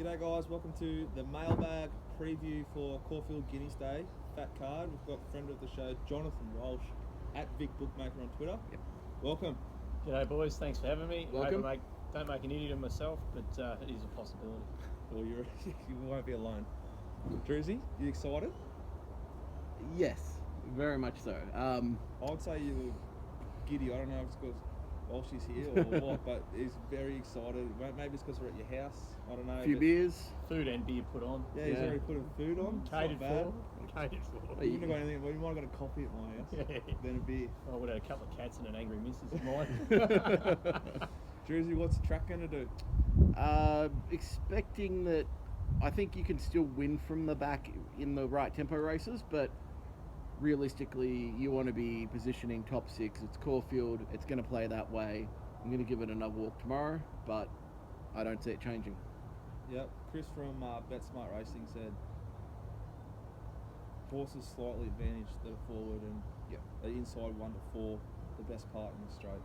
G'day guys, welcome to the MailBag preview for Caulfield Guineas Day. Fat card. We've got friend of the show, Jonathan Walsh, at Vic Bookmaker on Twitter. Yep. Welcome. G'day boys, thanks for having me. Welcome. I don't make an idiot of myself, but it is a possibility. Well, you won't be alone. Druzy, you excited? Yes, very much so. I would say you were giddy. I don't know if it's because Walsh is here or what, but he's very excited. Maybe it's because we're at your house. I don't know. A few beers. Food and beer put on. Yeah, he's already putting food on. It's Catered not bad. for. Catered for. You wouldn't have got anything. Well, you might have got a coffee at my house. Yeah. Then a beer. I would have had a couple of cats and an angry missus of mine. Druzy, what's the track going to do? Expecting that I think you can still win from the back in the right tempo races, but realistically you want to be positioning top six. It's Caulfield, it's going to play that way. I'm going to give it another walk tomorrow, but I don't see it changing. Yep, Chris from BetSmart Racing said horses slightly advantaged the forward and the inside 1 to 4, the best part in the straight.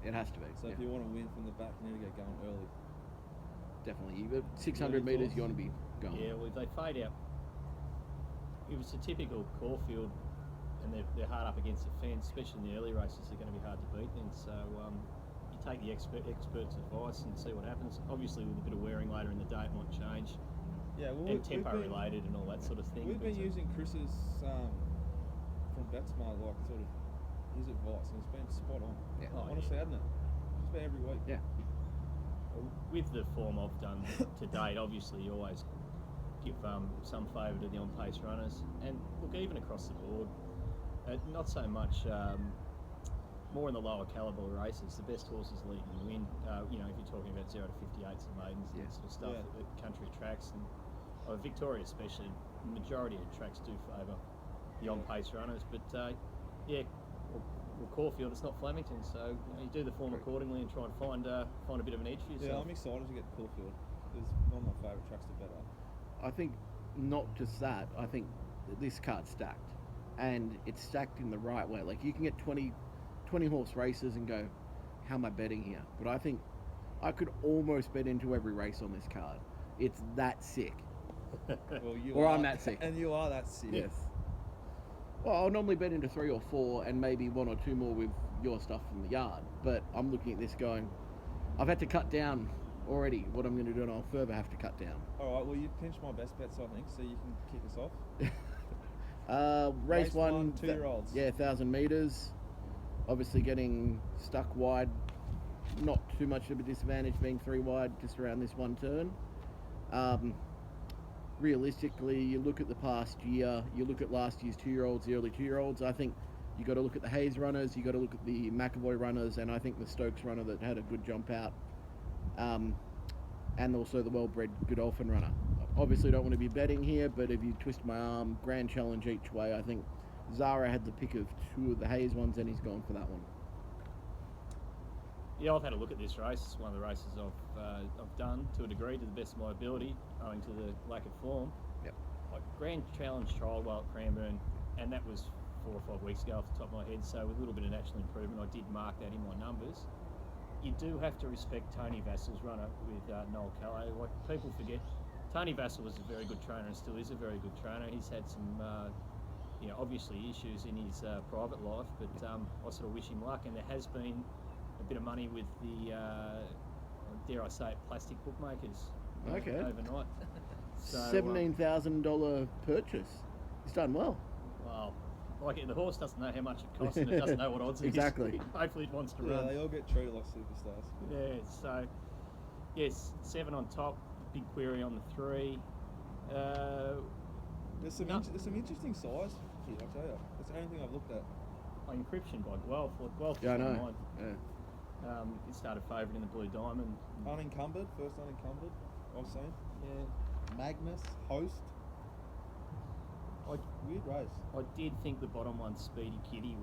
It has to be. So if you want to win from the back, you need to get going early. Definitely. You've got 600 metres, you want to be going. Yeah, well, they fade out. It was a typical Caulfield, and they're hard up against the fence, especially in the early races. They're going to be hard to beat then. So you take the experts' advice and see what happens. Obviously, with a bit of wearing later in the day, it might change. Yeah, well, and tempo related and all that sort of thing. We've been using Chris's from BetSmart, like sort of his advice, and it's been spot on. Yeah. Honestly, hasn't it? It's been every week. Yeah. With the form I've done to date, obviously you always give some favour to the on-pace runners, and look, even across the board, not so much more in the lower calibre races. The best horses lead and win. You know, if you're talking about 0 to 58s and maidens and that sort of stuff at country tracks, and Victoria especially, the majority of tracks do favour the on-pace runners. But well, Caulfield, it's not Flemington, so you do the form accordingly and try and find a bit of an edge for yourself. Yeah, I'm excited to get Caulfield. It's one of my favourite tracks to bet on. I think not just that, I think this card's stacked. And it's stacked in the right way. Like, you can get 20 horse races and go, how am I betting here? But I think I could almost bet into every race on this card. It's that sick. Well, I'm that sick. And you are that sick. Yes. Well, I'll normally bet into 3 or 4 and maybe 1 or 2 more with your stuff from the yard. But I'm looking at this going, I've had to cut down already what I'm going to do, and I'll further have to cut down. All right, well, you pinched my best bets, I think, so you can kick us off. Race 1, 2-year-olds. 1,000 metres. Obviously getting stuck wide. Not too much of a disadvantage being 3 wide just around this one turn. Realistically, you look at the past year, you look at last year's 2-year-olds, the early 2-year-olds, I think you got to look at the Hayes runners, you got to look at the McAvoy runners, and I think the Stokes runner that had a good jump out, and also the well-bred Godolphin runner. Obviously don't want to be betting here, but if you twist my arm, grand challenge each way, I think Zara had the pick of 2 of the Hayes ones, and he's gone for that one. Yeah, I've had a look at this race. It's one of the races I've done to a degree, to the best of my ability, owing to the lack of form. Yep. Like Grand Challenge trialled well at Cranbourne, and that was 4 or 5 weeks ago off the top of my head, so with a little bit of natural improvement, I did mark that in my numbers. You do have to respect Tony Vassal's runner with Noel Calais. Like, people forget, Tony Vassal was a very good trainer and still is a very good trainer. He's had some, obviously issues in his private life, but I sort of wish him luck, and there has been a bit of money with the, dare I say it, plastic bookmakers overnight. So, $17,000 purchase. He's done well. Well, like the horse doesn't know how much it costs and it doesn't know what odds it Exactly. is. Hopefully it wants to Yeah, run. they all get treated like superstars. Yeah, so, yes, 7 on top, big query on the 3. There's some interesting size here, I'll tell you. That's the only thing I've looked at. Encryption by Guelph. Guelph Yeah, I is know. mine. Yeah. It started favourite in the Blue Diamond. Unencumbered, first unencumbered, I've seen. Yeah. Magnus, Host. Weird race. I did think the bottom one, Speedy Kitty,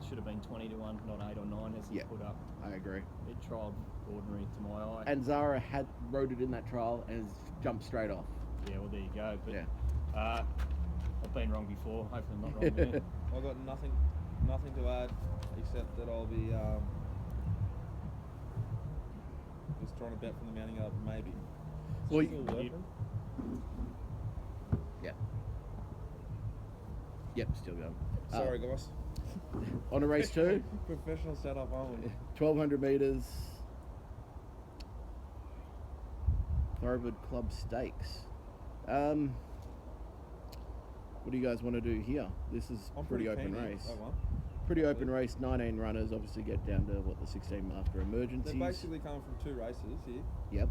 should have been 20 to 1, not 8 or 9 as he put up. I agree. It trialled ordinary to my eye. And Zara had rode it in that trial and has jumped straight off. Yeah, well, there you go. But Yeah. I've been wrong before. Hopefully I'm not wrong there. I've got nothing to add except that I'll be just trying to bet from the mounting up, maybe. Well, Still working. Yep, still going. Sorry, guys. On a race 2, Professional setup, aren't we? 1200 metres. Thoroughwood Club Stakes. What do you guys want to do here? This is I'm pretty open keen here, race. that one. Pretty open race. 19 runners. Obviously get down to what the 16 after emergencies. They're basically coming from 2 races here, Yep.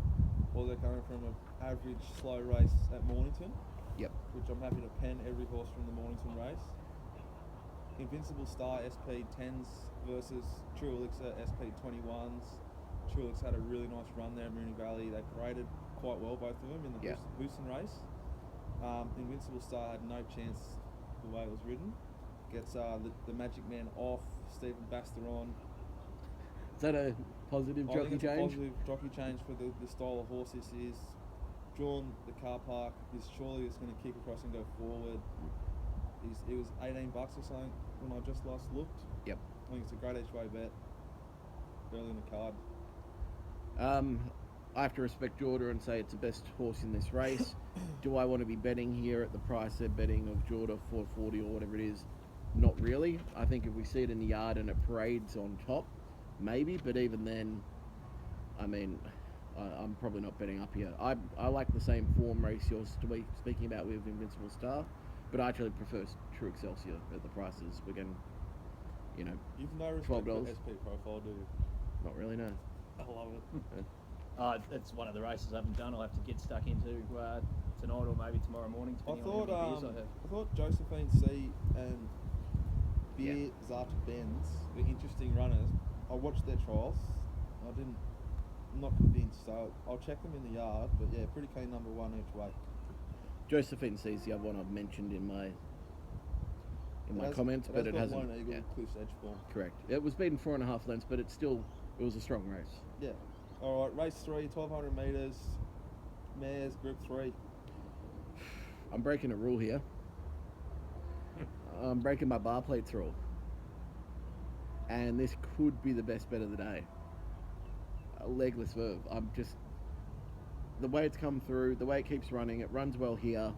or they're coming from an average slow race at Mornington, Yep. which I'm happy to pen every horse from the Mornington race. Invincible Star SP10s versus True Elixir SP21s. True Elixir had a really nice run there at Moonee Valley. They paraded quite well, both of them, in the Yeah. Houston race. Invincible Star had no chance the way it was ridden. Gets the Magic Man off, Stephen Baxter on. Is that a positive I jockey think it's change? a positive jockey change for the style of horse this is. Drawn the car park, is surely it's going to kick across and go forward. It was $18 or something when I just last looked. Yep. I think it's a great each way bet early in the card. I have to respect Jordan and say it's the best horse in this race. Do I want to be betting here at the price they're betting of Jordan 440 or whatever it is? Not really. I think if we see it in the yard and it parades on top, maybe. But even then, I mean, I'm probably not betting up here. I like the same form race you're speaking about with Invincible Star, but I actually prefer True Excelsior at the prices. We're getting, You've no respect $12. for SP profile, do you? not really, no. I love it. It's one of the races I haven't done. I'll have to get stuck into tonight or maybe tomorrow morning, I depending on how many beers I have. thought Josephine C and Beer Zart Benz were interesting runners. I watched their trials. I'm not convinced, so I'll check them in the yard. But yeah, pretty keen number 1 each way. Josephine C's the other one I've mentioned in my comments, but it hasn't. Lone Eagle, Yeah, Cliff's Edge form. correct. It was beaten 4.5 lengths, but it was a strong race. Yeah. All right, race 3, 1200 metres. Mares, Group 3. I'm breaking a rule here. I'm breaking my bar plates rule. And this could be the best bet of the day. A legless Verve. The way it's come through, the way it keeps running, it runs well here.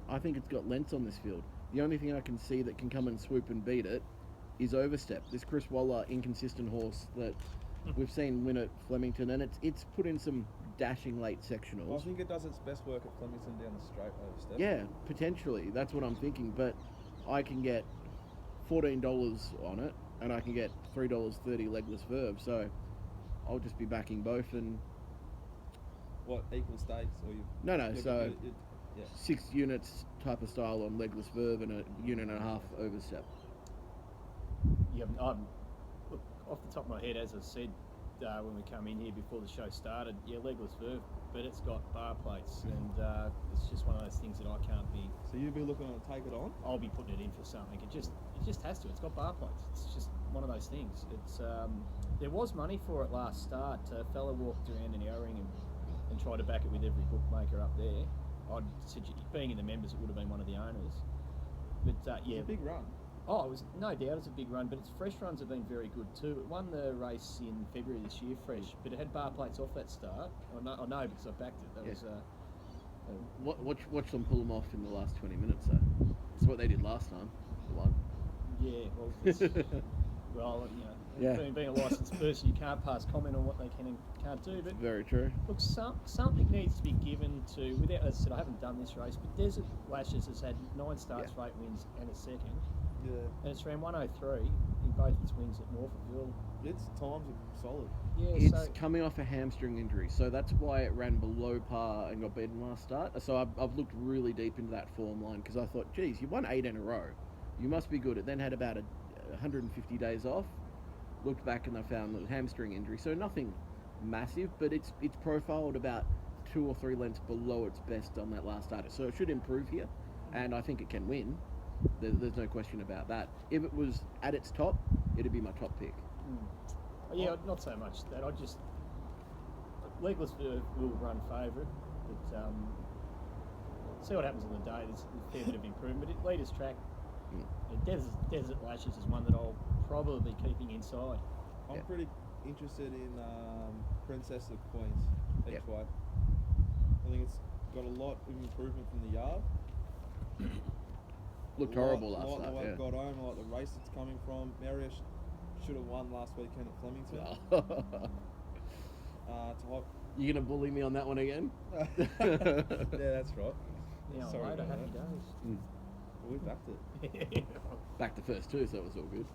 I think it's got lengths on this field. The only thing I can see that can come and swoop and beat it is Overstep. This Chris Waller inconsistent horse that we've seen win at Flemington, and it's put in some dashing late sectionals. Well, I think it does its best work at Flemington down the straight Overstep. Yeah, potentially. That's what I'm thinking. But I can get $14 on it, and I can get $3.30 legless Verve. So I'll just be backing both. And What, equal stakes? Or no. So yeah. 6 units type of style on legless Verve and a unit and a half Overstep. Yeah, look, off the top of my head, as I said when we come in here before the show started, legless Verve, but it's got bar plates, and it's just one of those things that I can't be. So you'll be looking to take it on? I'll be putting it in for something. It just has to. It's got bar plates. It's just one of those things. It's there was money for it last start. A fella walked around in our ring and tried to back it with every bookmaker up there. Being in the members, it would have been one of the owners. But It's a big run. Oh, it was no doubt it's a big run, but its fresh runs have been very good too. It won the race in February this year, fresh, but it had bar plates off that start. I know because I backed it. That was Watch them pull them off in the last 20 minutes, though. That's what they did last time. One. yeah. Well, it's, being a licensed person, you can't pass comment on what they can and can't do. But Very true. look, something needs to be given to. Without, as I said, I haven't done this race, but Desert Lashes has had 9 starts, 8 wins, and a second. Yeah. And it's around 103 in both its wins at Norfolkville. Its times are solid. Yeah, It's coming off a hamstring injury, so that's why it ran below par and got beaten last start. So I've looked really deep into that form line because I thought, geez, you won 8 in a row. You must be good. It then had about 150 days off. Looked back and I found the hamstring injury. So nothing massive, but it's profiled about 2 or 3 lengths below its best on that last starter. So it should improve here, and I think it can win. There's no question about that. If it was at its top, it'd be my top pick. Yeah, not so much that. Legless will run favourite, but see what happens on the day. There's a fair bit of improvement. Leaders track. Desert Lashes is one that I'll probably be keeping inside. I'm pretty interested in Princess of Queens each way. got a lot of improvement from the yard. Looked horrible last Like night. the way Yeah. it got home, like the race it's coming from. Marriott should have won last weekend at Flemington. To You gonna bully me on that one again? yeah, that's right. Now Sorry later, about happy that. days. Well, we backed it. Back to first two, so it was all good.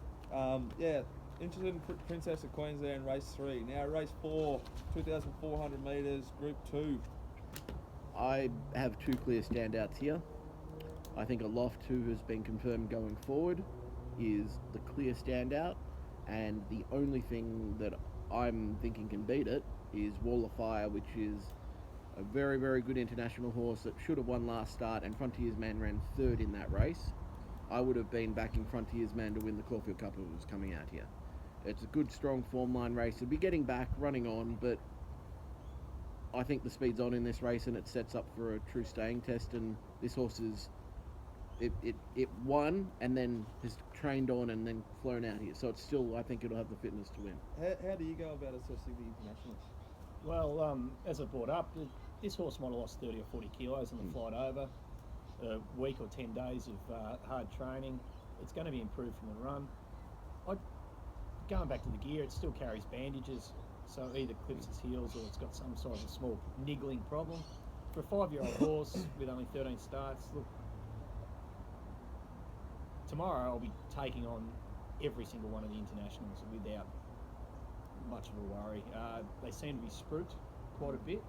Yeah, interested in Princess of Queens there in race 3. Now race 4, 2,400 metres, Group 2. I have two clear standouts here. I think Aloft, who has been confirmed going forward, is the clear standout, and the only thing that I'm thinking can beat it is Wall of Fire, which is a very, very good international horse that should have won last start, and Frontier's Man ran third in that race. I would have been backing Frontier's Man to win the Caulfield Cup if it was coming out here. It's a good, strong form line race. It'll be getting back, running on, but I think the speed's on in this race, and it sets up for a true staying test. And this horse is, it won and then has trained on and then flown out here. So it's still, I think it'll have the fitness to win. How do you go about assessing the internationals? Well, as I brought up, this horse might have lost 30 or 40 kilos on the flight over. A week or 10 days of hard training. It's going to be improved from the run. Going back to the gear, it still carries bandages, so either clips its heels or it's got some sort of a small niggling problem. For a 5-year-old horse with only 13 starts, look, tomorrow I'll be taking on every single one of the internationals without much of a worry. They seem to be spruiked quite a bit.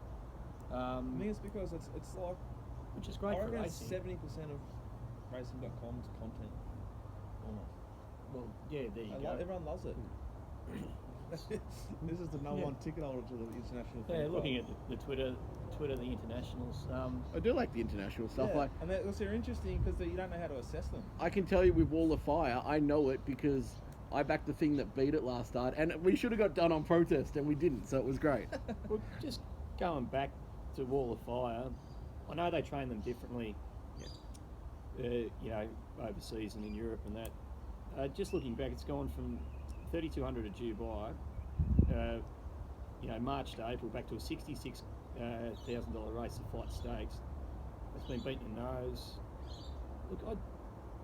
I think it's because it's like, Which is great I for reckon racing. 70% of racing.com's content, almost. Well, yeah, there you go. Everyone loves it. This is the number one ticket holder to the international. Yeah, Club. looking at the Twitter, the internationals. I do like the international stuff. Yeah, Like, and they're interesting because you don't know how to assess them. I can tell you with Wall of Fire, I know it because I backed the thing that beat it last start, and we should have got done on protest, and we didn't, so it was great. Well, just going back to Wall of Fire, I know they train them differently, overseas and in Europe and that. Just looking back, it's gone from 3,200 at Dubai, March to April, back to a $66,000 race of flight stakes. It's been beaten in nose. Look,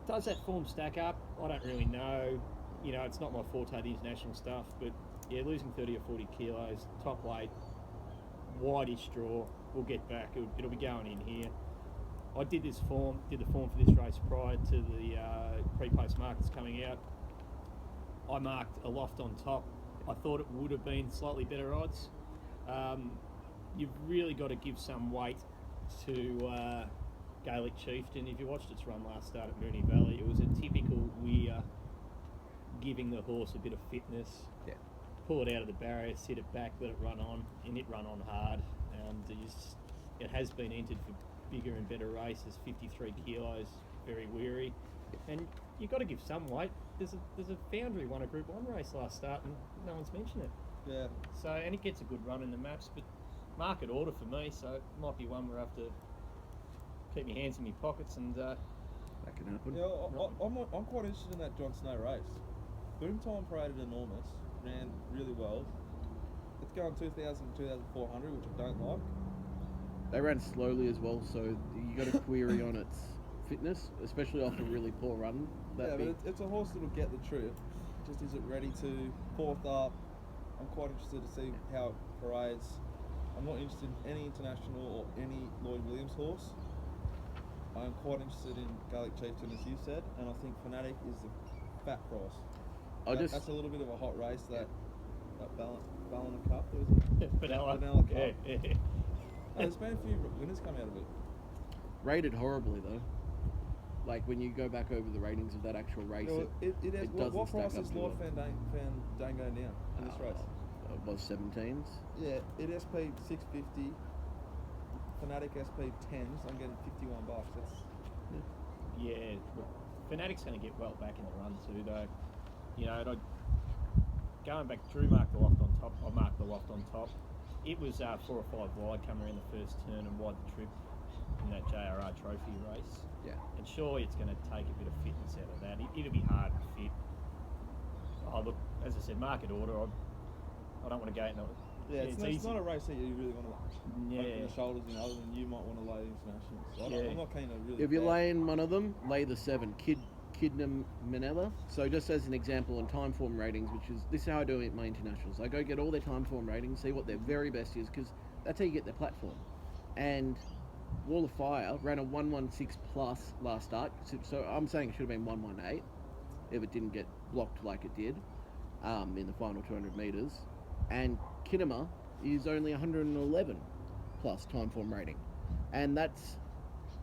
does that form stack up? I don't really know. It's not my forte, the international stuff, but yeah, losing 30 or 40 kilos, top weight, whitish straw, we'll get back. It'll be going in here. I did the form for this race prior to the pre-post markets coming out. I marked Aloft on top. I thought it would have been slightly better odds. You've really got to give some weight to Gaelic Chieftain. If you watched its run last start at Moonee Valley, it was a typical weir, giving the horse a bit of fitness. Yeah. Pull it out of the barrier, sit it back, let it run on, and it run on hard. And it has been entered for bigger and better races. 53 kilos, very weary, and you've got to give some weight. There's a Foundry won a Group 1 race last start, and no one's mentioned it. Yeah. So, and it gets a good run in the maps, but market order for me, so it might be one where I have to keep my hands in my pockets and. That can happen. Yeah, I'm quite interested in that John Snow race. Boom Time paraded enormous, ran really well. It's going 2,000, 2,400, which I don't like. They ran slowly as well, so you got a query on its fitness, especially off a really poor run. But it's a horse that'll get the trip. Just is it ready to fourth up? I'm quite interested to see how it parades. I'm not interested in any international or any Lloyd Williams horse. I'm quite interested in Gaelic Chieftain, as you said, and I think Fanatic is the fat price. That's a little bit of a hot race. That Ballina Cup, was it? Vanilla Cup. Yeah. There's been a few winners come out of it. Rated horribly though. Like when you go back over the ratings of that actual race, It has, doesn't what price stack is up to Lord it. Fandango now in this race? Was 17s. Yeah, it SP 650. Fanatic SP 10s. I'm getting $51. That's Yeah, look, Fanatic's going to get well back in the run too, though. Going back, Drew marked the loft on top. I marked the loft on top. It was 4 or 5 wide coming around the first turn and wide the trip in that JRR Trophy race. Yeah. And surely it's going to take a bit of fitness out of that. It'll be hard to fit. Oh, look, as I said, market order. I don't want to go Yeah, it's easy. not a race that you really want to open Yeah. the shoulders in, other than you might want to lay internationals. So Yeah. I'm not keen to really. If you're bet. laying one of them, lay the 7, Kidnam Manila. So just as an example on time form ratings, this is how I do it at my internationals. I go get all their time form ratings, see what their very best is, because that's how you get their platform. And Wall of Fire ran a 116 plus last start, so I'm saying it should have been 118 if it didn't get blocked like it did in the final 200 metres. And Kinema is only 111 plus time form rating, and that's,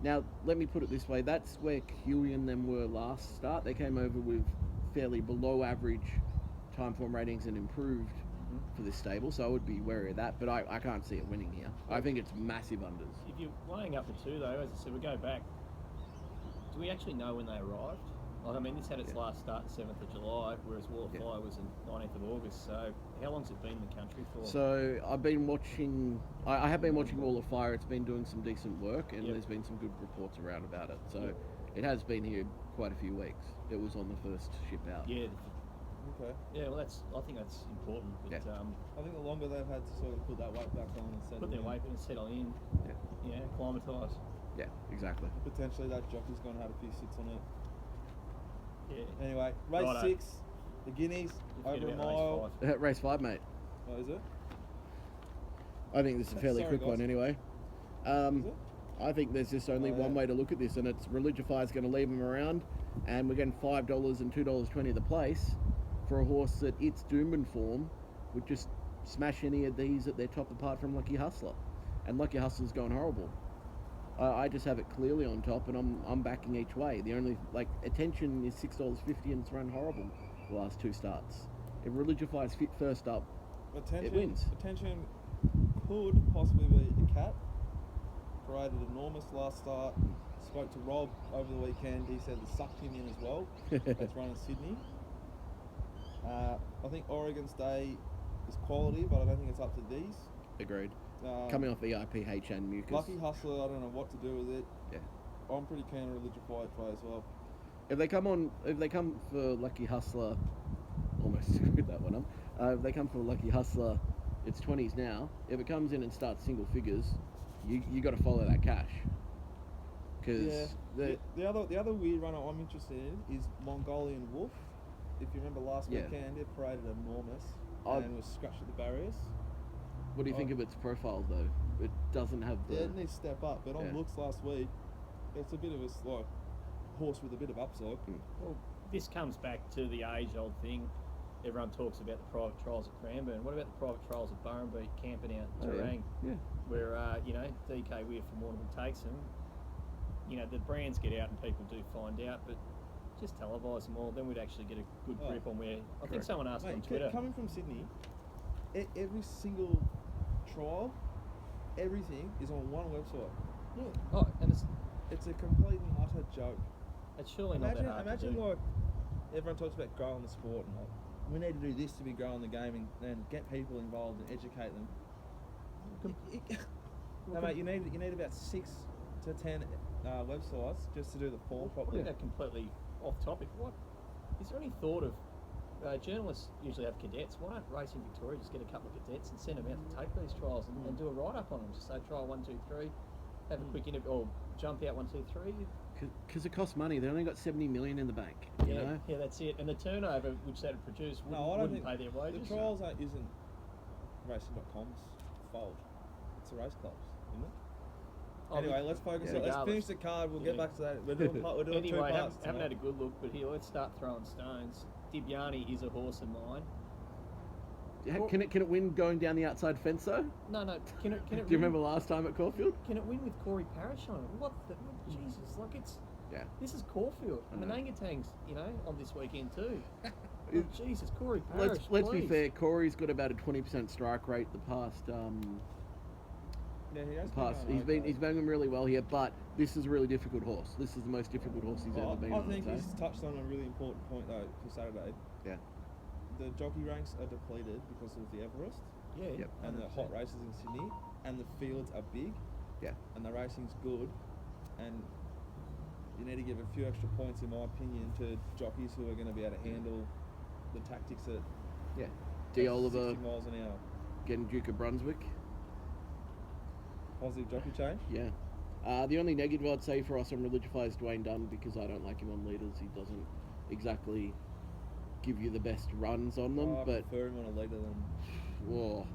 now let me put it this way, that's where Huey and them were last start. They came over with fairly below average time form ratings and improved for this stable, so I would be wary of that, but I can't see it winning here. I think it's massive unders. If you're weighing up the two, though, as I said, we go back. Do we actually know when they arrived? Like, I mean, this had its last start the 7th of July, whereas Wall of Fire was the 19th of August. So, how long's it been in the country for? So, I've been watching. I have been watching Wall of Fire. It's been doing some decent work, and there's been some good reports around about it. So, it has been here quite a few weeks. It was on the first ship out. Yeah. Okay. Yeah, well, I think that's important. But, I think the longer they've had to sort of put that weight back on and settle put their in, weight and settle in. Yeah, acclimatise. Yeah, exactly. potentially that jockey's going to have a few sits on it. Yeah. Anyway, race Righto. 6, the Guineas, Forget over a about mile. race 5. Race 5, mate. Oh, is it? I think this is a fairly Sorry, quick one guys. anyway. Is it? I think there's just only one way to look at this, and it's Religify's going to leave him around, and we're getting $5 and $2.20 the place for a horse that its Doomben form would just smash any of these at their top, apart from Lucky Hustler, and Lucky Hustler's going horrible. I just have it clearly on top, and I'm backing each way. The only attention is $6.50, and it's run horrible the last 2 starts. If Religify's fit first up, it wins. Attention could possibly be a cat. Paraded enormous last start. Spoke to Rob over the weekend. He said it sucked him in as well. That's run in Sydney. I think Oregon's Day is quality, but I don't think it's up to these. Agreed. Coming off EIPH and mucus. Lucky Hustler, I don't know what to do with it. Yeah. I'm pretty keen on Religify each way as well. If they come for Lucky Hustler, almost screwed that one up. If they come for Lucky Hustler, it's 20s now. If it comes in and starts single figures, you got to follow that cash. Because the other weird runner I'm interested in is Mongolian Wolf. If you remember last weekend, it paraded enormous and was scratched at the barriers. What do you think of its profile though? It doesn't have the. Yeah, it needs to step up. But on looks last week, it's a bit of a horse with a bit of upside. Well, this comes back to the age-old thing. Everyone talks about the private trials at Cranbourne. What about the private trials at Burrenby, camping out in Terang? Yeah. Where, DK Weir from Warrnambool takes them. The brands get out and people do find out, but just televise them all, then we'd actually get a good grip on where... I think someone asked on Twitter. Coming from Sydney, every single trial, everything is on one website. Yeah. Oh, and it's a complete and utter joke. It's surely not that hard to do. Like, everyone talks about growing the sport and like, we need to do this to be growing the game and get people involved and educate them. No, mate, you need about 6 to 10 websites just to do the form properly. That completely off topic. What is there any thought of journalists usually have cadets? Why don't Racing Victoria just get a couple of cadets and send them out to take these trials and do a write up on them? Just say trial 1, 2, 3, have a quick interview or jump out 1, 2, 3. Because it costs money. They only got 70 million in the bank. You know? Yeah, that's it. And the turnover which that would produce wouldn't pay their wages. The trials isn't racing.com's fault. It's the race clubs, isn't it? Anyway, let's focus on. Let's finish the card. We'll get back to that. We're doing 2 parts. Haven't had a good look, but here let's start throwing stones. Dibiani is a horse of mine. Can it win going down the outside fence though? No. Can it? Do you remember last time at Caulfield? Can it win with Corey Parrish on it? Jesus, this is Caulfield. And the Nangatang's, on this weekend too. Jesus, Corey Parrish. Let's be fair. Corey's got about a 20% strike rate the past. He's been going really well here, but this is a really difficult horse. This is the most difficult horse he's ever been on. I think he's touched on a really important point though for Saturday. Yeah. The jockey ranks are depleted because of the Everest. Yeah. Yep. And the hot races in Sydney, and the fields are big. Yeah. And the racing's good, and you need to give a few extra points, in my opinion, to jockeys who are going to be able to handle the tactics at D. Oliver, 60 miles an hour. getting Duke of Brunswick. Positive jockey change. Yeah. The only negative I'd say for us on Religify is Dwayne Dunn, because I don't like him on leaders. He doesn't exactly give you the best runs on them. I But prefer him on a leader than. whoa,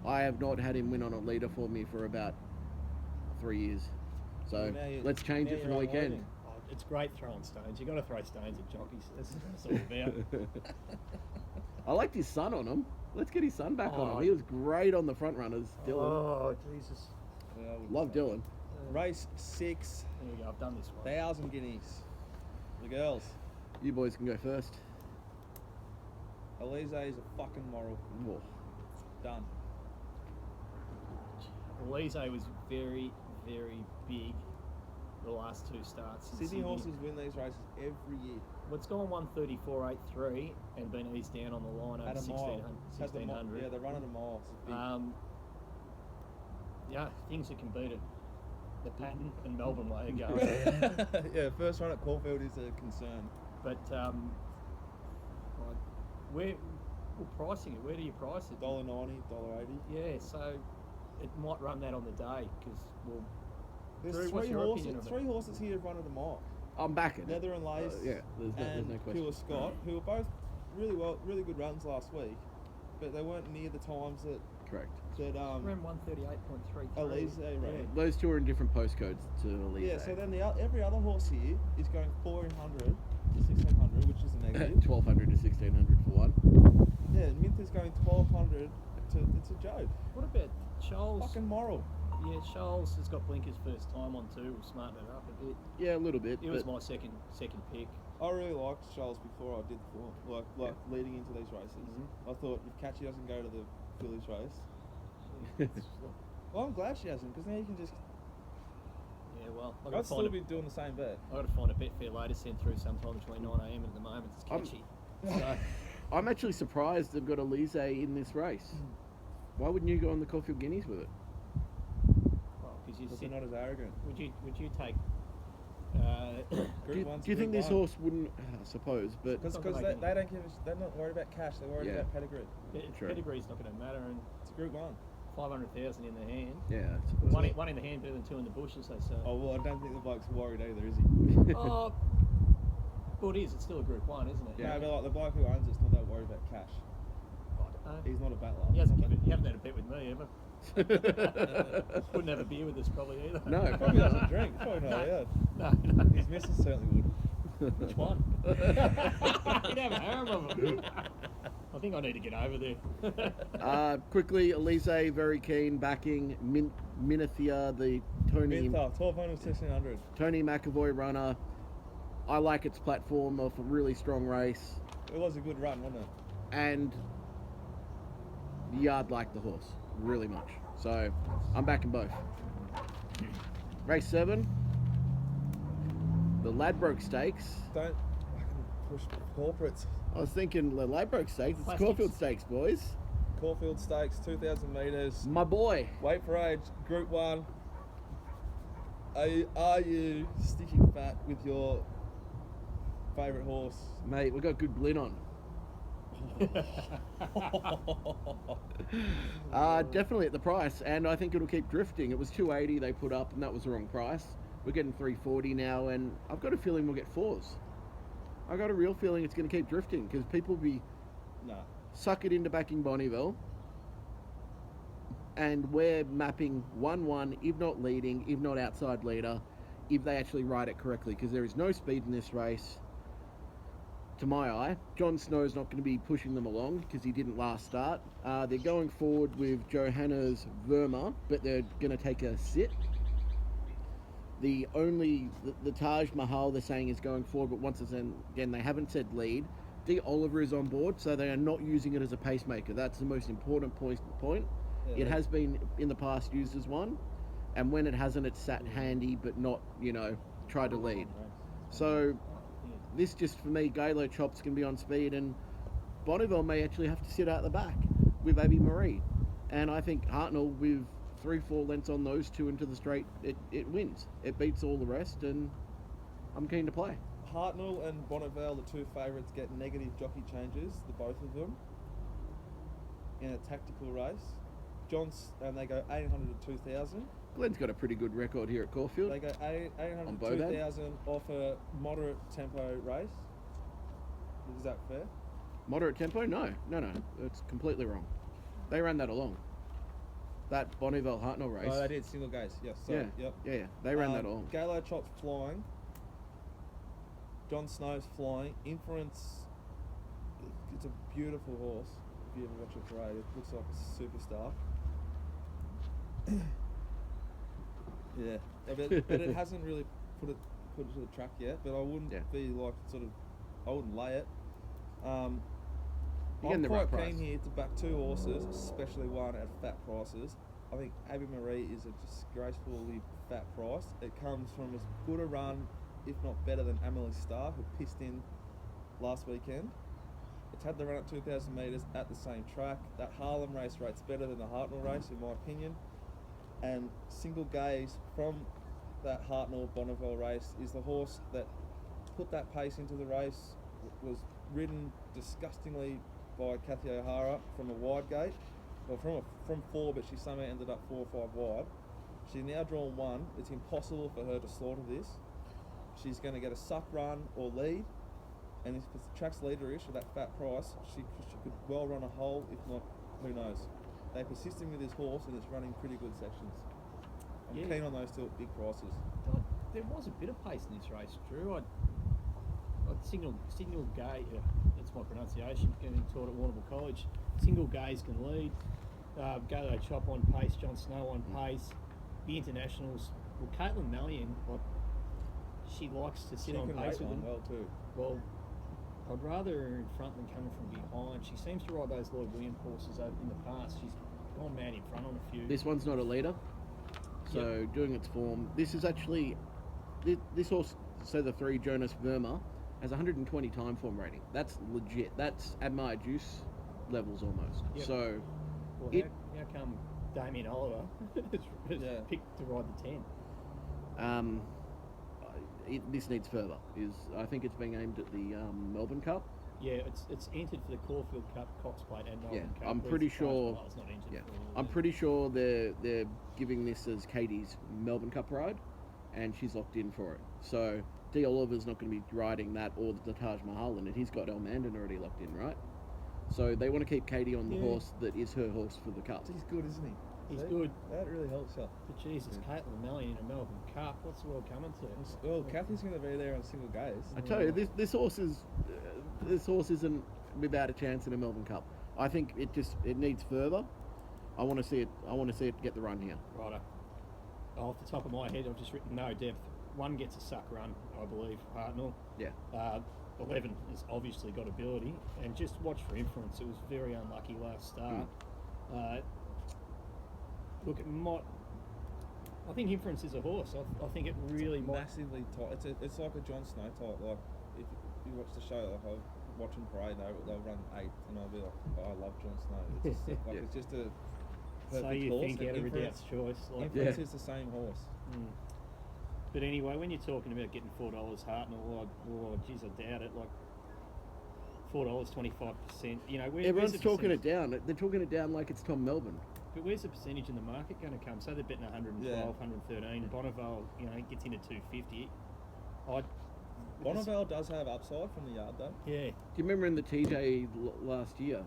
I have not had him win on a leader for me for about 3 years. So let's change it for the weekend. Oh, it's great throwing stones. You got to throw stones at jockeys. That's what it's all about. I liked his son on him. Let's get his son back on Oh. him. He was great on the front runners. Dylan. Oh, Jesus. Yeah, I wouldn't Love say. Dylan. Race 6, There we go. I've done this one. 1,000 guineas. The girls. You boys can go first. Elise is a fucking moral. Whoa. Done. Elise was very, very big the last 2 starts. in Sydney horses win these races every year. Well, it's gone 134.83 and been eased down on the line over At a mile. 1600. Yeah, they run at a mile. So it's big. Yeah, things that can beat it. The Patton and Melbourne way of going. Yeah, first run at Caulfield is a concern. But where we're pricing it, where do you price it? $1.90, $1.80. Yeah, so it might run that on the day because we'll. There's Drew, what's three your horses. opinion of it? 3 horses here run at a mile. I'm backing it. Nether and Lace. Yeah, there's and no question. Pure Scott, who were both really good runs last week, but they weren't near the times that Correct. Around 138.33. Elise ran. Those two are in different postcodes to Elise. Yeah, so then every other horse here is going 1,400 to 1,600, which is a negative. 1,200 to 1,600 for one. Yeah, Mint is going 1,200 to. It's a joke. What about Charles? Fucking moral. Yeah, Charles has got blinkers first time on too. We'll smarten it up a bit. Yeah, a little bit. It was but my second pick. I really liked Charles before I did the form, like leading into these races. I thought if Catchy doesn't go to the Phillies race, well, I'm glad she hasn't, because now you can just. Yeah, well, I'd still be doing the same bet. I've got to find a Betfair later send through sometime between 9 a.m. and at the moment it's Catchy. So, I'm actually surprised they've got Elise in this race. Why wouldn't you go on the Caulfield Guineas with it? well, because Because they're not as arrogant. would you take? Group one's Do you think Group this one. horse wouldn't? I suppose, but Because Not they making- don't give they're not worried about cash, they're worried Yeah. about pedigree. True. Pedigree's not going to matter, and It's a Group 1. 500,000 in the hand. yeah. One in the hand better than 2 in the bush, as they say. Oh, well, I don't think the bloke's worried either, is he? Oh, well, it is. It's still a Group 1, isn't it? No, but like the bloke who owns it's not that worried about cash. I don't know. He's not a battler. He hasn't given. You haven't had a bet with me ever. Wouldn't have a beer with us probably either. No, Probably doesn't drink. Probably not allowed. No. His missus certainly would. Which one? You'd have a harem of them. I think I need to get over there. Quickly, Elise, very keen, backing Minithia, the Tony Mintha, 1,200, 1,600. Tony McAvoy runner. I like its platform of a really strong race, It was a good run, wasn't it? and the yard liked the horse really much. So I'm backing both. Race 7, the Ladbroke Stakes. Don't fucking push corporates. I was thinking the Ladbroke Stakes. It's Plastics. Caulfield Stakes, boys. Caulfield Stakes, 2,000 metres. My boy. Wait for age, Group 1. Are you sticking fat with your favourite horse? Mate, we got good glint on. Definitely at the price, and I think it'll keep drifting. It was 280 they put up, and that was the wrong price. We're getting 340 now, and I've got a feeling we'll get 4s. I got a real feeling it's going to keep drifting because people will be Nah. suck it into backing Bonneville, and we're mapping 1-1, if not leading, if not outside leader, if they actually ride it correctly, because there is no speed in this race. To my eye, Jon Snow's not going to be pushing them along because he didn't last start. They're going forward with Johanna's Verma, but they're going to take a sit. The Taj Mahal they're saying is going forward, but once again they haven't said lead. D. Oliver is on board, so they are not using it as a pacemaker. That's the most important point. Yeah, It has been in the past used as one, and when it hasn't, it's sat handy, but not, tried to lead. So this just for me, Galo Chops can be on speed, and Bonneville may actually have to sit out the back with Abbey Marie. And I think Hartnell with 3-4 lengths on those two into the straight, it wins. It beats all the rest, and I'm keen to play. Hartnell and Bonneville, the two favourites, get negative jockey changes, the both of them, in a tactical race. and they go 800 to 2,000. Glenn's got a pretty good record here at Caulfield. They go 800 On to Bowbag? 2,000 off a moderate tempo race. Is that fair? Moderate tempo? No. It's completely wrong. They ran that along. That Bonneville Hartnell race. Oh, they did single gaze. Yes. Sorry. Yep. Yeah. They ran that along. Galo Chop's flying. John Snow's flying. Inference. It's a beautiful horse. If you ever watch it parade, it looks like a superstar. Yeah, but it hasn't really put it to the track yet. But I wouldn't be like I wouldn't lay it. I'm getting the quite right price. keen here to back two horses, especially one at fat prices. I think Abby Marie is a disgracefully fat price. It comes from as good a run, if not better, than Amelie Star, who pissed in last weekend. It's had the run at 2,000 metres at the same track. That Harlem race rate's better than the Hartnell race, in my opinion. And Single Gaze from that Hartnell Bonneville race is the horse that put that pace into the race, was ridden disgustingly by Kathy O'Hara from a wide gate. Well, from 4, but she somehow ended up 4 or 5 wide. She's now drawn 1. It's impossible for her to slaughter this. She's going to get a suck run or lead. And if the track's leaderish at that fat price, she could well run a hole, if not, who knows. They're persisting with this horse and it's running pretty good sections. I'm keen on those two at big prices. There was a bit of pace in this race, Drew. I'd Single Gaze, that's my pronunciation, getting taught at Warrnambool College. Single Gaze can lead. Galo Chop on pace, John Snow on pace. The internationals, well, Caitlin Mallion, she likes to sit on pace with them. Well too. Well, I'd rather her in front than coming from behind. She seems to ride those Lloyd Williams horses over in the past. She's gone mad in front on a few. This one's not a leader, so doing its form. This is actually this horse. So the 3 Jonas Verma has 120 time form rating. That's legit. That's Admire Juice levels almost. Yep. So, how come Damien Oliver has picked to ride the 10? This needs further. I think it's being aimed at the Melbourne Cup. Yeah, it's entered for the Caulfield Cup, Cox Plate, and Melbourne Cup. I'm pretty sure. It's not entered for I'm pretty sure they're giving this as Katie's Melbourne Cup ride, and she's locked in for it. So D. Oliver's not going to be riding that or the Taj Mahal in it. He's got El Mandan already locked in, right? So they want to keep Katie on the horse that is her horse for the Cup. He's good, isn't he? He's good. That really helps her. But Jesus, Caitlin Mellion in a Melbourne Cup. What's the world coming to? Well, Kathy's going to be there on Single Gaze. I tell you, this horse isn't without a chance in a Melbourne Cup. I think it needs further. I want to see it get the run here. Righto. Off the top of my head, I've just written no depth. 1 gets a suck run, I believe, Hartnell. Yeah. 11 has obviously got ability, and just watch for Inference. It was very unlucky last start. Look, I think Inference is a horse. I think it really might. Massively tight. It's like a John Snow type. Like if you watch the show, like I'll watch them parade, they'll run 8, and I'll be like, oh, I love John Snow. It's just, it's just a perfect so you horse. think out of Redoubt's choice? Inference is the same horse. But anyway, when you're talking about getting $4 Hartnell, geez, I doubt it. Like $4, 25%. You know, everyone's talking it down. They're talking it down like it's Tom Melbourne. But where's the percentage in the market going to come? So they're betting 112, 113. Bonneville, gets into 250. Bonneville does have upside from the yard, though. Yeah. Do you remember in the TJ last year?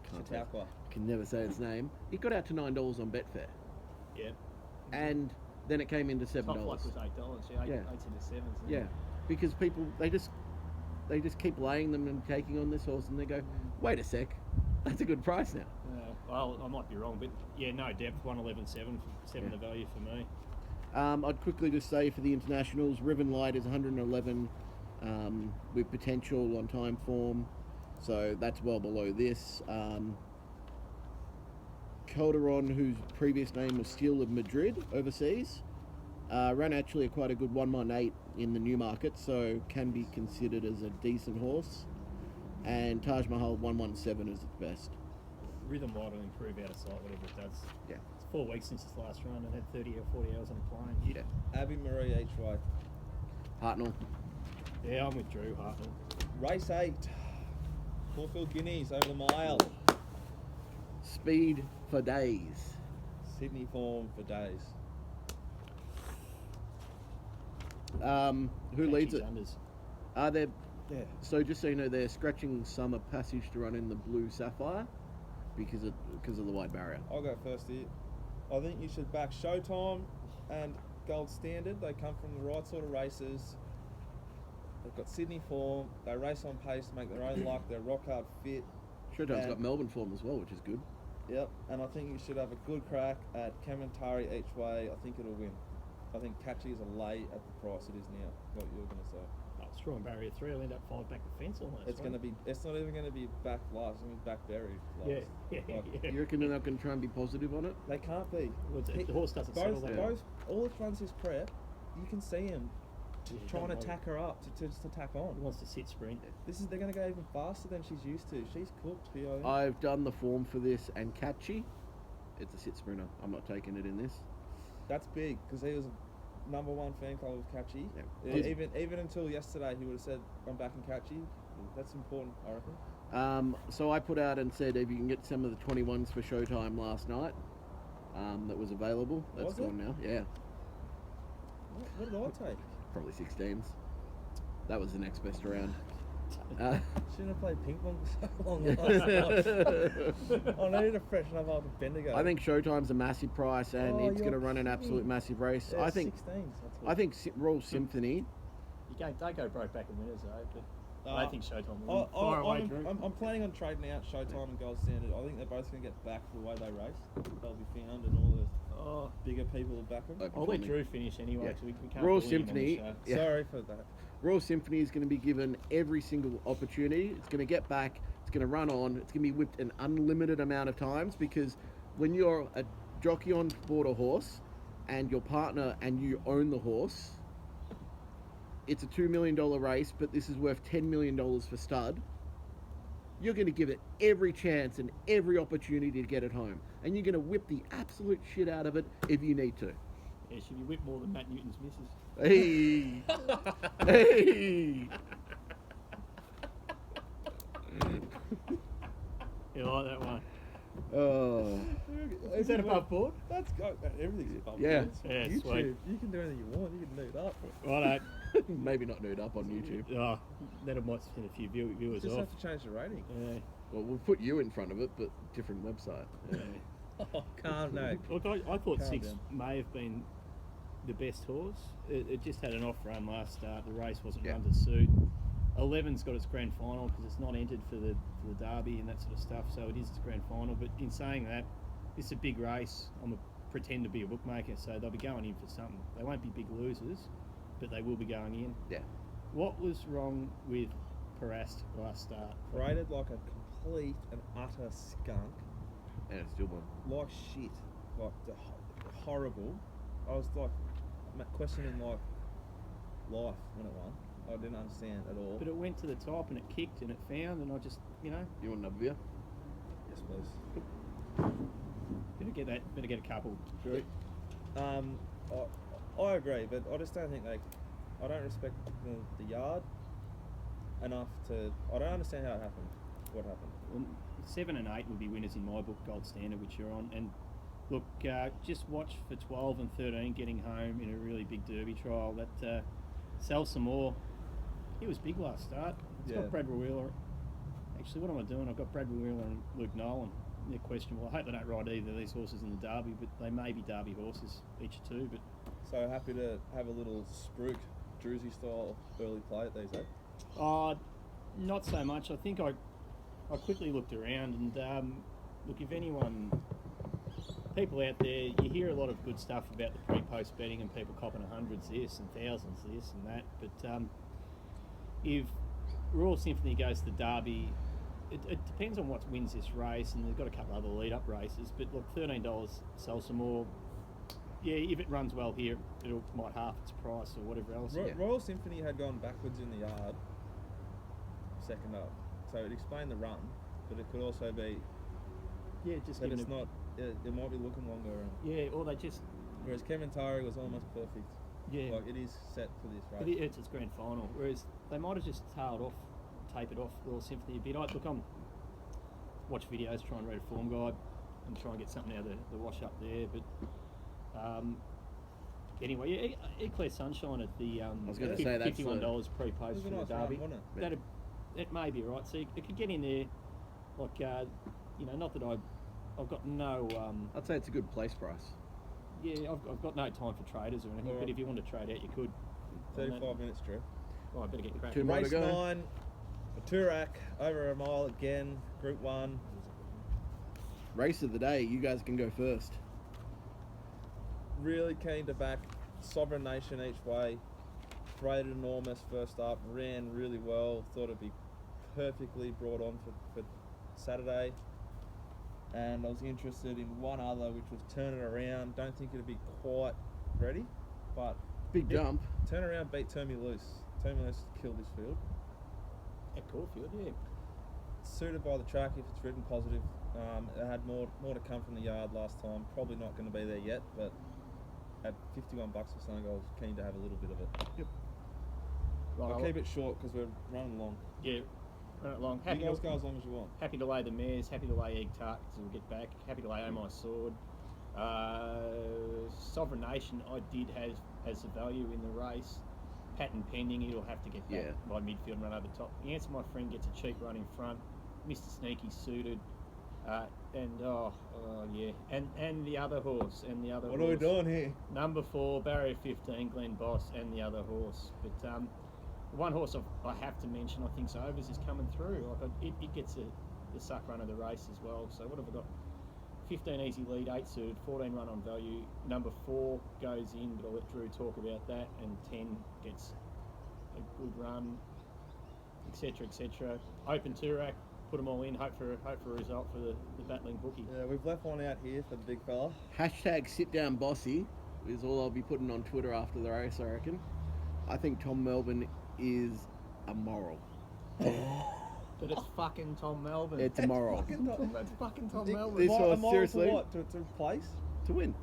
Chautauqua. I can never say its name. It got out to $9 on Betfair. Yeah. And then it came into $7. Top flight was $8. Yeah, 8 into 7s. Yeah, because people they just keep laying them and taking on this horse, and they go, wait a sec, that's a good price now. Well, I might be wrong, but yeah, no depth. 111.7, 7 the value for me. I'd quickly just say for the internationals, Riven Light is 111 with potential on time form, so that's well below this. Calderon, whose previous name was Steel of Madrid overseas, ran actually quite a good 118 in the Newmarket, so can be considered as a decent horse. And Taj Mahal 117 is its best. Rhythm Light will improve out of sight, whatever it does. Yeah. It's 4 weeks since its last run and had 30 or 40 hours on a plane. Yeah. Abby Marie each way. Hartnell. Yeah, I'm with Drew, Hartnell. Race 8. Caulfield Guineas over the mile. Speed for days. Sydney form for days. Who leads it? Unders. They're Yeah. so just so you know, they're scratching Summer Passage to run in the Blue Sapphire because of the wide barrier. I'll go first here. I think you should back Showtime and Gold Standard. They come from the right sort of races. They've got Sydney form. They race on pace, make their own luck. They're rock hard fit. Showtime's And- got Melbourne form as well, which is good. Yep. And I think you should have a good crack at Kamantari each way. I think it'll win. I think Catchy is a lay at the price it is now. What you're going to say? Oh, strong barrier 3. I'll end up 5 back the fence almost. It's going to be. It's not even going to be back last. It's going to be back buried last. Yeah. Like, You reckon they're not going to try and be positive on it? They can't be. Well, the horse doesn't settle Both, that yeah. way. both, all it runs is prep. You can see him Yeah, trying to don't tack her up to just to tack on. He wants to sit sprint. They're going to go even faster than she's used to. She's cooked. PO. I've done the form for this, and Catchy, it's a sit sprinter. I'm not taking it in this. That's big because he was number one fan club of Catchy. Yeah. Even until yesterday, he would have said, "I'm back in Catchy." That's important, I reckon. So I put out and said if you can get some of the 21s for Showtime last night, that was available. That's Was it? gone now. Yeah, What did I take? probably 16s. That was the next best around. Shouldn't have played ping pong for so long last night. I needed to freshen up after Bendigo. I think Showtime's a massive price, and Oh, it's going to you're run an absolute kidding. massive race. Yeah, I think 16s. That's I think Royal Symphony. Don't go broke back in winners though. But I don't think Showtime I, will. Fire away, Drew. I'm planning on trading out Showtime and Gold Standard. I think they're both going to get back for the way they race. They'll be found, and all the bigger people will back them. I'll let Drew finish anyway. Yeah. 'Cause we can't Royal bully him on the Symphony, show. yeah. Sorry for that. Royal Symphony is going to be given every single opportunity. It's going to get back. It's going to run on. It's going to be whipped an unlimited amount of times because when you're a jockey on board a horse and your partner and you own the horse, it's a $2 million race, but this is worth $10 million for stud. You're going to give it every chance and every opportunity to get it home. And you're going to whip the absolute shit out of it if you need to. Yeah, should be whipped more than Matt Newton's misses. Hey! Hey! You like that one? Oh. Is that above board? That's go. Everything's above Yeah. board. It's Yeah, YouTube. sweet. You can do anything you want. You can nude up. Righto. Maybe not nude up on YouTube. Oh, that might send a few viewers Just off. have to change the rating. Yeah. Well, we'll put you in front of it, but different website. Yeah. Oh, can't no. Look, I thought Calm 6 down. may have been the best horse. It just had an off run last start. The race wasn't Yeah. run to suit. 11's got its grand final because it's not entered for the derby and that sort of stuff. So it is its grand final. But in saying that, it's a big race. I'm a pretend to be a bookmaker, so they'll be going in for something. They won't be big losers, but they will be going in. Yeah. What was wrong with Parast last start? Rated like a complete and utter skunk. And it's still one. Like shit. Like horrible. I was like questioning like life when it won. I didn't understand at all. But it went to the top and it kicked and it found, and I just, You want another beer? Yes, please. better get a couple. Drew. I agree, but I just don't think I don't respect the yard enough to. I don't understand how it happened. What happened? Well, 7 and 8 would be winners in my book, Gold Standard, which you're on. And look, just watch for 12 and 13 getting home in a really big derby trial. That sell some more. He was big last start. It's Yeah. got Bradbury Wheeler. Actually, what am I doing? I've got Bradbury Wheeler and Luke Nolan. They're questionable. I hope they don't ride either of these horses in the derby, but they may be derby horses, each two. But So happy to have a little spruik Druzy style early play at these, eh? not so much. I think I quickly looked around and look, if anyone, people out there, you hear a lot of good stuff about the pre-post betting and people copping hundreds this and thousands this and that. But if Royal Symphony goes to the Derby, it depends on what wins this race, and they've got a couple other lead-up races. But look, $13 sell some more. Yeah, if it runs well here, it might half its price or whatever else. Yeah. Royal Symphony had gone backwards in the yard, second up. So it explained the run, but it could also be Yeah, just that giving it's not. It might be looking longer. Yeah, or they just Whereas Kamantari was almost perfect. yeah. Like it is set for this But race. it's its grand final. Whereas they might have just tapered off Royal Symphony a bit. I'm watch videos, try and read a form guide. and try and get something out of the wash up there. But anyway, Eclair Sunshine at the was gonna say that's $51 pre-post It was for a the nice derby. run, wasn't That it may be right. So it could get in there, like not that I've got no. I'd say it's a good place price. Yeah, I've got no time for traders or anything. Alright. But if you want to trade out, you could. 35 minutes, Drew. Oh, I better get cracking. Two more to Race go. 9, Turak, over a mile again, Group 1. Race of the day. You guys can go first. Really keen to back Sovereign Nation each way. Rated enormous first up, ran really well. Thought it'd be perfectly brought on for Saturday. And I was interested in one other, which was Turn It Around. Don't think it'd be quite ready, but Big jump. Turn Around beat Turn Me Loose. Turn Me Loose killed this field. At Caulfield, yeah. Suited by the track if it's ridden positive. It had more to come from the yard last time. Probably not going to be there yet, but at $51 or something, I was keen to have a little bit of it. Yep. Right, I'll keep it short because we're running long. Yeah, run it long. You guys go as long as you want. Happy to lay the mares, happy to lay Egg Tart because we'll get back. Happy to lay Oh My Sword. Sovereign Nation I did have as a value in the race. Patent pending, he'll have to get back Yeah. by midfield and run over top. The Answer My Friend gets a cheap run in front. Mr. Sneaky suited. And the other horse, What are we doing here? Number 4, Barrier 15, Glenn Boss, and the other horse. But one horse I have to mention, I think, Overs is coming through. Like it gets the suck run of the race as well. So what have I got? 15 easy lead, 8 suited, 14 run on value. Number 4 goes in, but I'll let Drew talk about that. And 10 gets a good run, etc., etc. Open Turak, put them all in. Hope for a result for the battling bookie. Yeah, we've left one out here for the big fella. Hashtag sit down bossy is all I'll be putting on Twitter after the race, I reckon. I think Tom Melbourne is a moral. But it's fucking Tom Melbourne. It's a moral. That's fucking Tom Dick, Melbourne. This a horse, mile seriously? To what? To place? To win.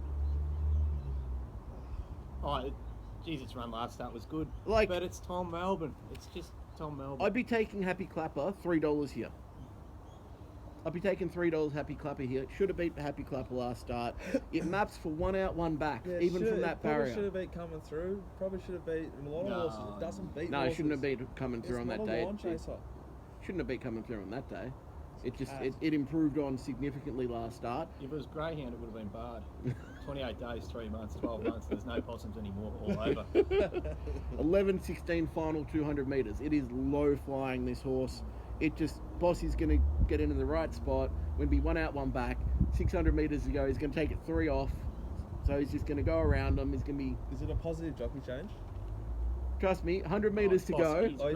Oh, geez, its run last start was good. Like- but it's Tom Melbourne. It's just Tom Melbourne. I'd be taking Happy Clapper, $3 here. I'd be taking $3 Happy Clapper here. Should have beat Happy Clapper last start. It maps for 1 out, 1 back, even from that Probably barrier. should have been coming through. Probably should have beat a lot of No. horses. It doesn't beat No, it horses. shouldn't have been coming through It's on that not a day. line It chaser. shouldn't have been coming through on that day. It just Cat. it improved on significantly last start. If it was greyhound, it would have been barred. 28 days, 3 months, 12 months. There's no possums anymore. All over. 11:16 final 200 metres. It is low flying, this horse. It just, Bossy's going to get into the right spot. When be 1 out, 1 back. 600 metres to go. He's going to take it 3 off. So he's just going to go around them. He's going to be, Is it a positive jockey change? trust me, 100 metres to go. Bossy. Oh,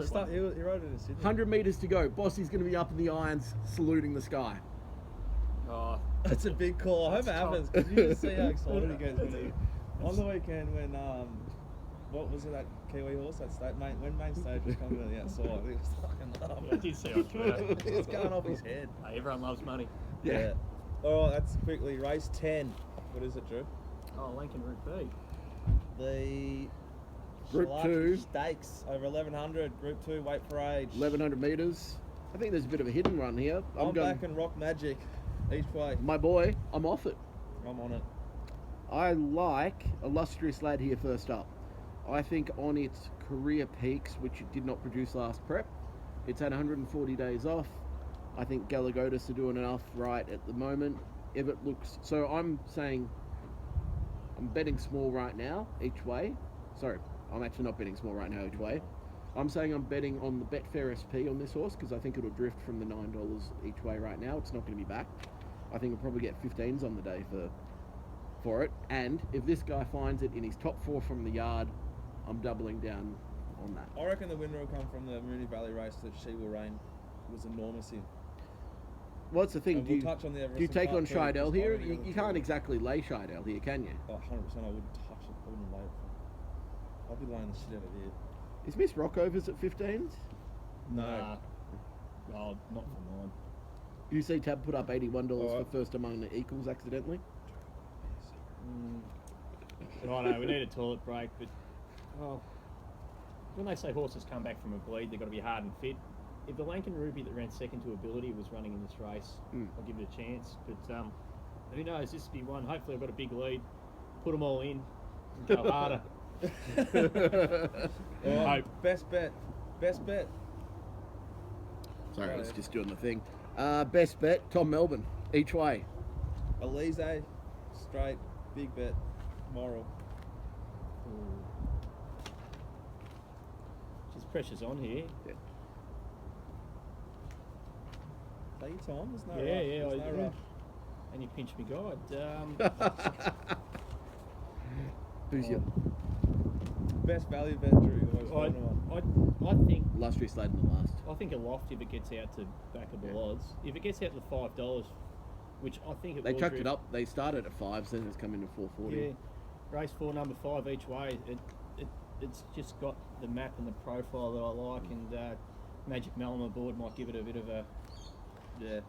he rode it in Sydney. 100 metres to go. Bossy's going to be up in the irons, saluting the sky. Oh, That's a big call. I hope it That's happens because you just see how excited he gets when he. On the weekend when what was it, that Kiwi horse, that when main stage was coming to the outside, he was fucking I did see on Twitter. It was going off his head. Hey, everyone loves money. Yeah. All right, that's quickly race 10. What is it, Drew? Oh, Lincoln Route B. The Group Schlarch 2. Stakes over 1100. Group 2, weight for age. 1100 metres. I think there's a bit of a hidden run here. I'm going, back and Rock Magic each way. my boy, I'm off it. I'm on it. I like Illustrious Lad here first up. I think on its career peaks, which it did not produce last prep, it's had 140 days off. I think Galagotis are doing enough right at the moment. If it looks... So I'm saying I'm betting small right now each way. Sorry, I'm actually not betting small right now each way. I'm saying I'm betting on the Betfair SP on this horse because I think it'll drift from the $9 each way right now. It's not going to be back. I think we'll probably get 15s on the day for it. And if this guy finds it in his top 4 from the yard, I'm doubling down on that. I reckon the winner will come from the Moonee Valley race that She Will Reign was enormous in. What's the thing? And Do we'll you, touch on the do you Everest take in on part two, Scheidel because here? I really You want can't to. exactly lay Scheidel here, can you? Oh, 100%, I wouldn't touch it. I wouldn't lay it. I'd be laying the shit out of here. Is Miss Rockovers at 15s? No. Nah. Oh, not for mine. You see Tab put up $81 Alright. for first among the equals accidentally? Righto, we need a toilet break, but well, when they say horses come back from a bleed, they've got to be hard and fit. If the Lankan Ruby that ran second to Ability was running in this race, I'll give it a chance. But who knows? This will be one. Hopefully, I've got a big lead. Put them all in. And go harder. Hope. Best bet. Best bet. Sorry, I was Right. just doing the thing. Best bet, Tom Melbourne, each way. Elise, straight, big bet, moral. Just pressure's on here. Take your time, there's no Yeah, rush. yeah, There's no rush. And you pinch me guide. Who's your Best value bet, Drew, the most I, important one. I think illustrious lad in the last? I think a loft if it gets out to backable Yeah. odds. If it gets out to $5, which I think it They will. chucked Drew. it up. They started at 5, then it's come into 440. Yeah, race 4, number 5 each way. It's just got the map and the profile that I like, and Magic Melon board might give it a bit of a Yeah.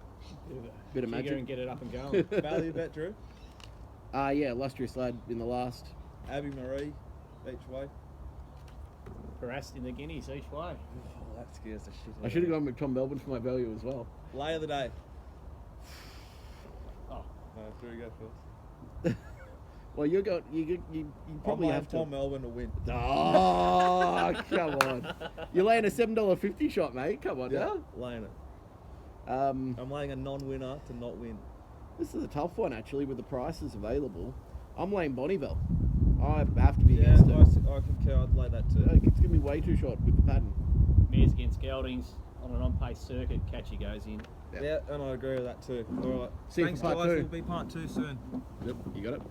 Bit of jigger magic. and get it up and going. Value bet, Drew. Yeah, illustrious lad in the last. Abby Marie, each way. Harassed in the Guineas each way. Oh, that scares the shit out I should have gone with Tom Melbourne for my value as well. Lay of the day. Oh, No, Drew, go first. Well, you probably I'm have to. Tom Melbourne to win. Oh, come on! You're laying a $7.50 shot, mate. Come on, Yeah, now. laying it. Um, I'm laying a non-winner to not win. this is a tough one actually with the prices available. I'm laying Bonneville. I have to be Yeah, against it. I concur. I'd lay that too. It's gonna be way too short with the pattern. mares against geldings on an on-pace circuit. Catchy goes in. Yeah. Yeah, and I agree with that too. All right. See you for Thanks, part guys. 2. There'll be part 2 soon. Yep, you got it.